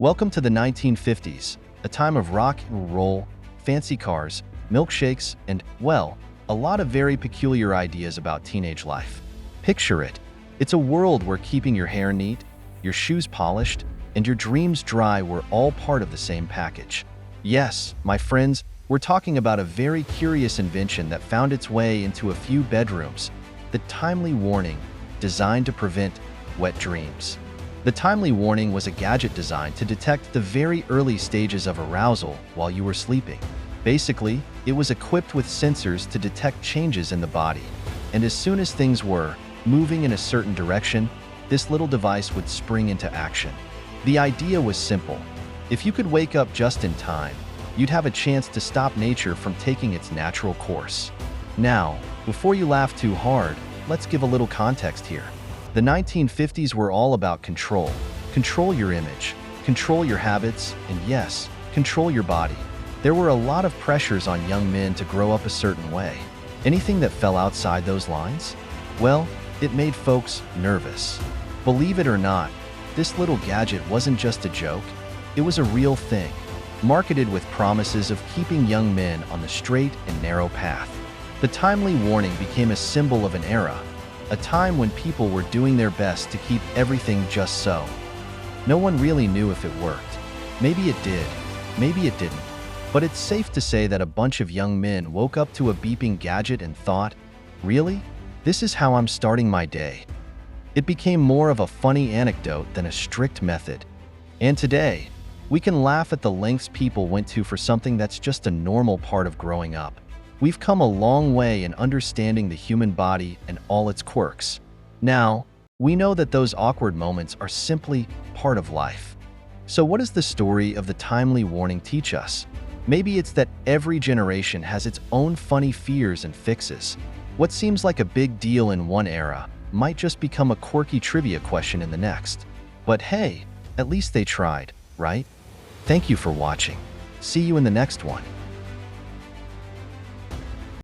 Welcome to the 1950s, a time of rock and roll, fancy cars, milkshakes, and, well, a lot of very peculiar ideas about teenage life. Picture it. It's a world where keeping your hair neat, your shoes polished, and your dreams dry were all part of the same package. Yes, my friends, we're talking about a very curious invention that found its way into a few bedrooms, the timely warning, designed to prevent wet dreams. The timely warning was a gadget designed to detect the very early stages of arousal while you were sleeping. Basically, it was equipped with sensors to detect changes in the body, and as soon as things were moving in a certain direction, this little device would spring into action. The idea was simple. If you could wake up just in time, you'd have a chance to stop nature from taking its natural course. Now, before you laugh too hard, let's give a little context here. The 1950s were all about control. Control your image, control your habits, and yes, control your body. There were a lot of pressures on young men to grow up a certain way. Anything that fell outside those lines? Well, it made folks nervous. Believe it or not, this little gadget wasn't just a joke, it was a real thing, marketed with promises of keeping young men on the straight and narrow path. The timely warning became a symbol of an era, a time when people were doing their best to keep everything just so. No one really knew if it worked. Maybe it did, maybe it didn't. But it's safe to say that a bunch of young men woke up to a beeping gadget and thought, really? This is how I'm starting my day. It became more of a funny anecdote than a strict method. And today, we can laugh at the lengths people went to for something that's just a normal part of growing up. We've come a long way in understanding the human body and all its quirks. Now, we know that those awkward moments are simply part of life. So what does the story of the timely warning teach us? Maybe it's that every generation has its own funny fears and fixes. What seems like a big deal in one era might just become a quirky trivia question in the next. But hey, at least they tried, right? Thank you for watching. See you in the next one.